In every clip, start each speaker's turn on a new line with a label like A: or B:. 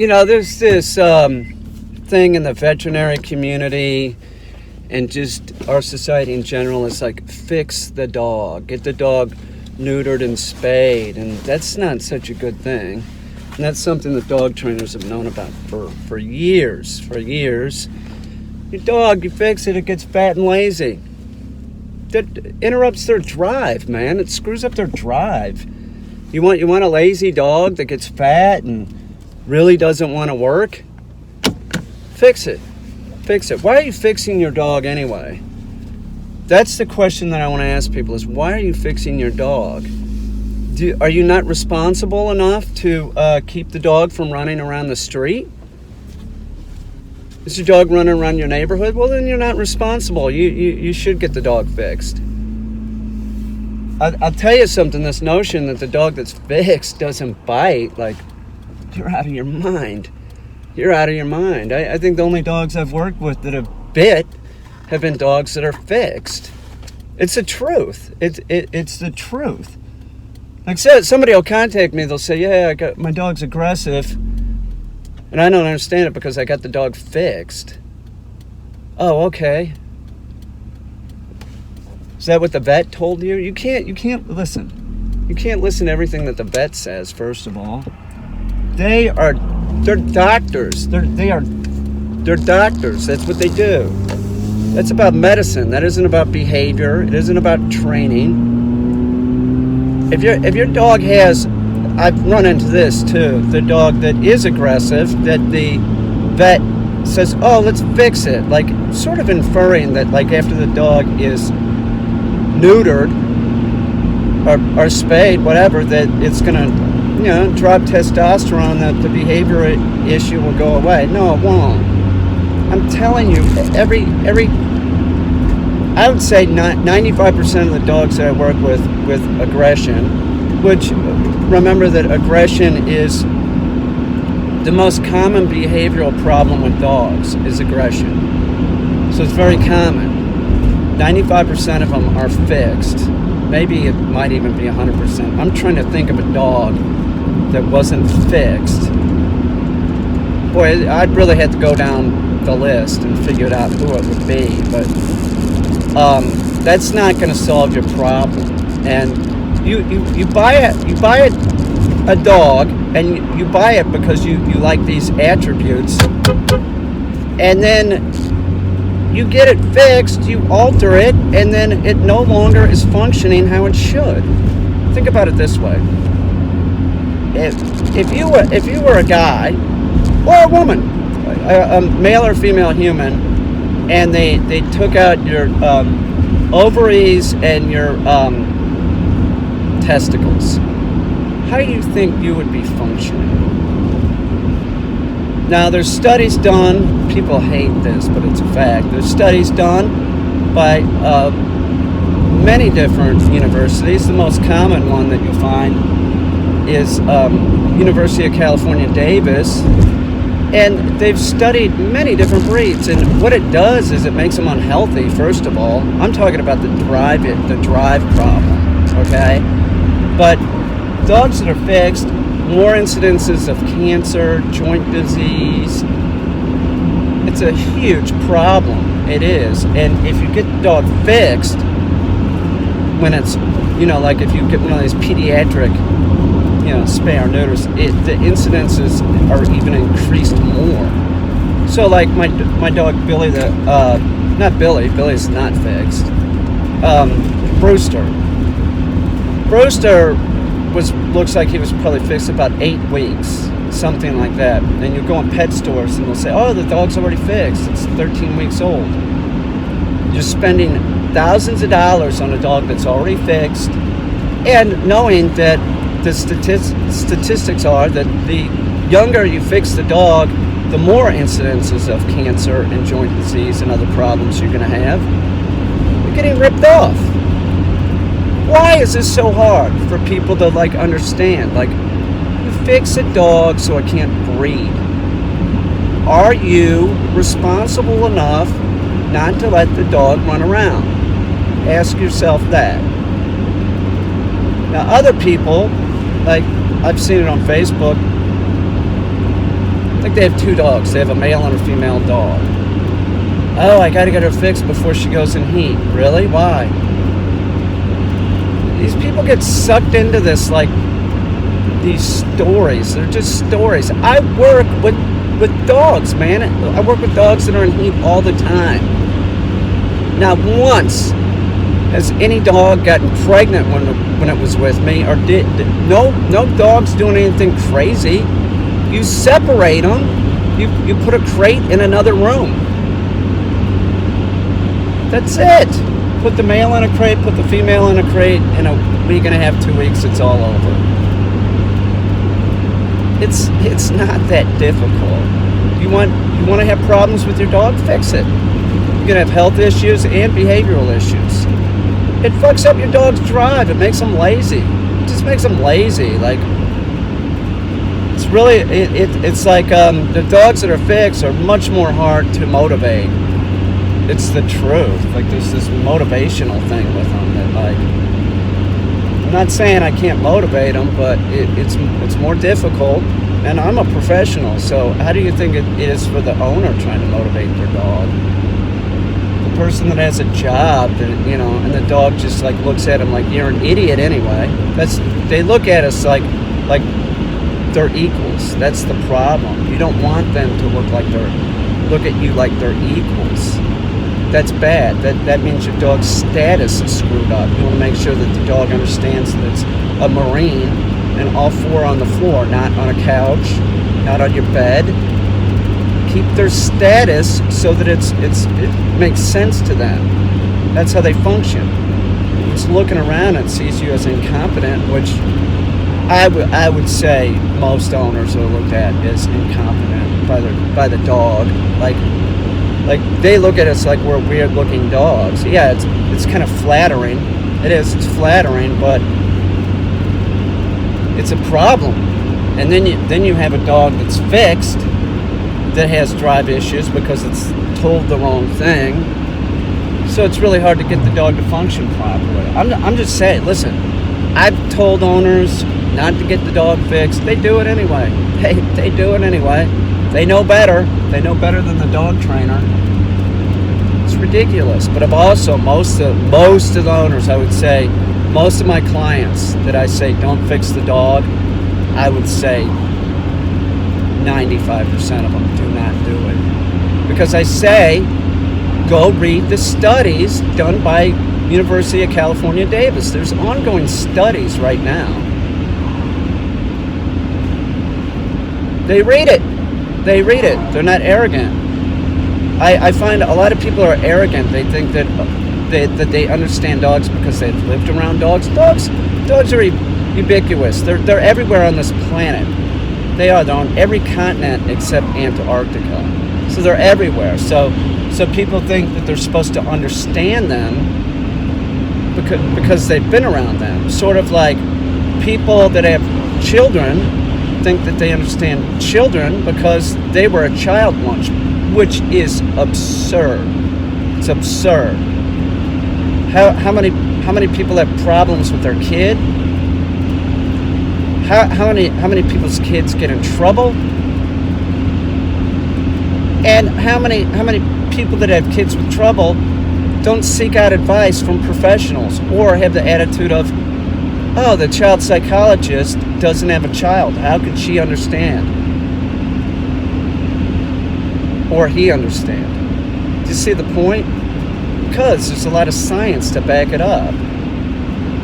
A: There's this thing in the veterinary community and just our society in general is like, fix the dog, get the dog neutered and spayed, and that's not such a good thing. And that's something that dog trainers have known about for years. Your dog, you fix it, it gets fat and lazy. That interrupts their drive, man. It screws up their drive. You want a lazy dog that gets fat and really doesn't want to work? Fix it. Why are you fixing your dog anyway? That's the question that I want to ask people is, why are you fixing your dog? Are you not responsible enough to keep the dog from running around the street? Is your dog running around your neighborhood? Well, then you're not responsible. You should get the dog fixed. I'll tell you something, this notion that the dog that's fixed doesn't bite, like, you're out of your mind. I think the only dogs I've worked with that have bit have been dogs that are fixed. It's the truth. It's the truth. Like, somebody will contact me, they'll say, yeah, my dog's aggressive, and I don't understand it because I got the dog fixed. Oh, okay. Is that what the vet told you? You can't listen. You can't listen to everything that the vet says, first of all. They're doctors. They're doctors. That's what they do. That's about medicine. That isn't about behavior. It isn't about training. If your dog has, I've run into this too, the dog that is aggressive, that the vet says, oh, let's fix it. Like, sort of inferring that, like, after the dog is neutered or spayed, whatever, that it's going to, drop testosterone, that the behavior issue will go away. No, it won't. I'm telling you, I would say 95% of the dogs that I work with aggression, which, remember that aggression is the most common behavioral problem with dogs, is aggression. So it's very common. 95% of them are fixed. Maybe it might even be 100%. I'm trying to think of a dog that wasn't fixed. Boy, I'd really have to go down the list and figure out who it would be, but that's not going to solve your problem. And you buy a dog, and you buy it because you like these attributes, and then you get it fixed, you alter it, and then it no longer is functioning how it should. Think about it this way. If you were a guy or a woman, a male or female human, and they took out your ovaries and your testicles, how do you think you would be functioning? Now, there's studies done, people hate this, but it's a fact. There's studies done by many different universities. The most common one that you'll find is University of California Davis, and they've studied many different breeds, and what it does is it makes them unhealthy, first of all. I'm talking about the drive problem, okay? But dogs that are fixed, more incidences of cancer, joint disease. It's a huge problem. It is. And if you get the dog fixed, when it's, like if you get one of these pediatric, spay or neuters, the incidences are even increased more. So, like my dog Billy, not Billy, Billy's not fixed. Brewster looks like he was probably fixed about 8 weeks, something like that. And you go in pet stores and they'll say, oh, the dog's already fixed. It's 13 weeks old. You're spending thousands of dollars on a dog that's already fixed, and knowing that the statistics are that the younger you fix the dog, the more incidences of cancer and joint disease and other problems you're going to have. You're getting ripped off. Why is this so hard for people to understand? You fix a dog so it can't breed. Are you responsible enough not to let the dog run around? Ask yourself that. Now, other people, like I've seen it on Facebook, Like they have 2 dogs. They have a male and a female dog. Oh, I gotta get her fixed before she goes in heat. Really? Why? These people get sucked into this, like, these stories. They're just stories. I work with dogs, man. I work with dogs that are in heat all the time. Not once has any dog gotten pregnant when it was with me, or did no dogs doing anything crazy. You separate them. You put a crate in another room. That's it. Put the male in a crate, put the female in a crate. In a week and a half, 2 weeks, it's all over. It's not that difficult. You want to have problems with your dog? Fix it. You're gonna have health issues and behavioral issues. It fucks up your dog's drive. It makes them lazy. It just makes them lazy. Like, it's really it's like the dogs that are fixed are much more hard to motivate. It's the truth. Like, there's this motivational thing with them that, like, I'm not saying I can't motivate them, but it's more difficult. And I'm a professional, so how do you think it is for the owner trying to motivate their dog? The person that has a job, that, and the dog just, like, looks at him like, you're an idiot anyway. They look at us like they're equals. That's the problem. You don't want them to look at you like they're equals. That's bad. That means your dog's status is screwed up. You want to make sure that the dog understands that it's a Marine and all 4 on the floor, not on a couch, not on your bed. Keep their status so that it makes sense to them. That's how they function. It's looking around and sees you as incompetent, which I would say most owners are looked at as incompetent by the dog. Like they look at us like we're weird looking dogs. Yeah, it's kind of flattering. It is. It's flattering, but it's a problem. And then you have a dog that's fixed, that has drive issues because it's told the wrong thing. So it's really hard to get the dog to function properly. I'm just saying, listen, I've told owners not to get the dog fixed. They do it anyway. They do it anyway. They know better. They know better than the dog trainer. It's ridiculous. But I've also, most of the owners, I would say, most of my clients that I say don't fix the dog, I would say 95% of them do not do it. Because I say, go read the studies done by University of California Davis. There's ongoing studies right now. They read it. They're not arrogant. I find a lot of people are arrogant. They think that they understand dogs because they've lived around dogs. Dogs are ubiquitous. They're everywhere on this planet. They're on every continent except Antarctica. So they're everywhere. So people think that they're supposed to understand them because they've been around them. Sort of like people that have children think that they understand children because they were a child once, which is absurd. It's absurd. How many people have problems with their kid? How many people's kids get in trouble? And how many people that have kids with trouble don't seek out advice from professionals or have the attitude of, oh, the child psychologist doesn't have a child. How could she understand? Or he understand? Do you see the point? Because there's a lot of science to back it up.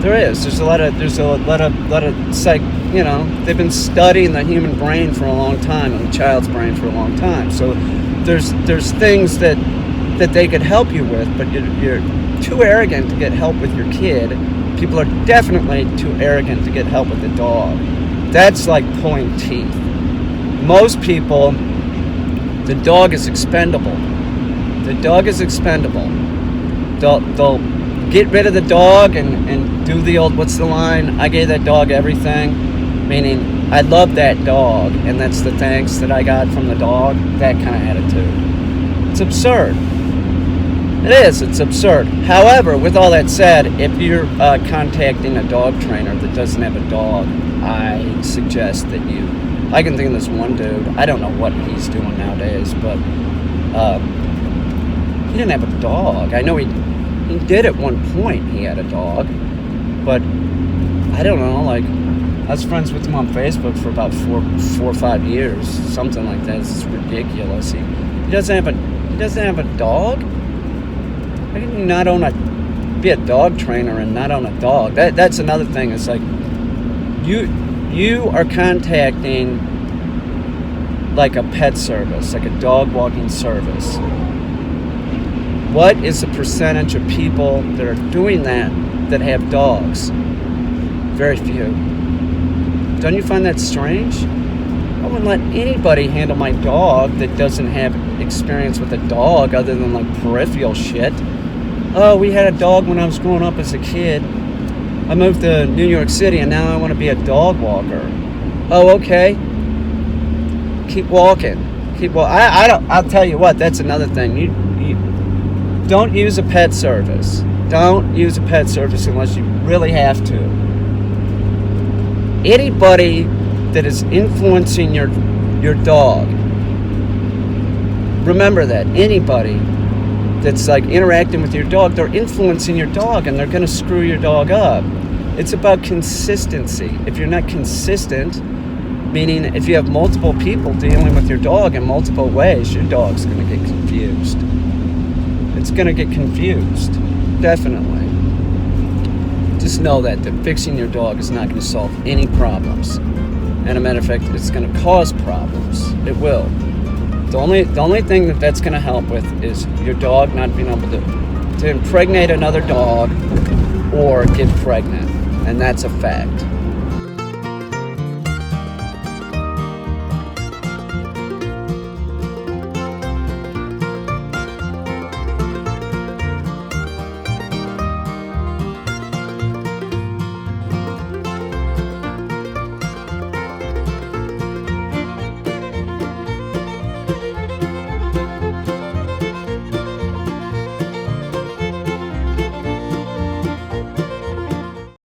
A: There is. There's a lot of psych. They've been studying the human brain for a long time and the child's brain for a long time. So there's things that they could help you with, but you're too arrogant to get help with your kid. People are definitely too arrogant to get help with the dog. That's like pulling teeth. Most people, the dog is expendable. The dog is expendable. They'll get rid of the dog and do the old, what's the line? I gave that dog everything. Meaning, I love that dog, and that's the thanks that I got from the dog. That kind of attitude. It's absurd. It is. It's absurd. However, with all that said, if you're contacting a dog trainer that doesn't have a dog, I suggest that you I can think of this one dude. I don't know what he's doing nowadays, but he didn't have a dog. I know he did at one point. He had a dog, but I don't know. Like, I was friends with him on Facebook for about four or 5 years, something like that. It's ridiculous. He doesn't have a dog. How can you not be a dog trainer and not own a dog? That's another thing. It's like you are contacting like a pet service, like a dog walking service. What is the percentage of people that are doing that have dogs? Very few. Don't you find that strange? I wouldn't let anybody handle my dog that doesn't have experience with a dog other than like peripheral shit. Oh, we had a dog when I was growing up as a kid. I moved to New York City and now I want to be a dog walker. Oh, okay. Keep walking. I'll tell you what, that's another thing. You don't use a pet service. Don't use a pet service unless you really have to. Anybody that is influencing your dog, remember that. Anybody that's like interacting with your dog, they're influencing your dog and they're going to screw your dog up. It's about consistency. If you're not consistent, meaning if you have multiple people dealing with your dog in multiple ways, your dog's going to get confused. It's going to get confused, definitely. Just know that fixing your dog is not going to solve any problems. And as a matter of fact, it's going to cause problems. It will. The only thing that's going to help with is your dog not being able to impregnate another dog or get pregnant. And that's a fact.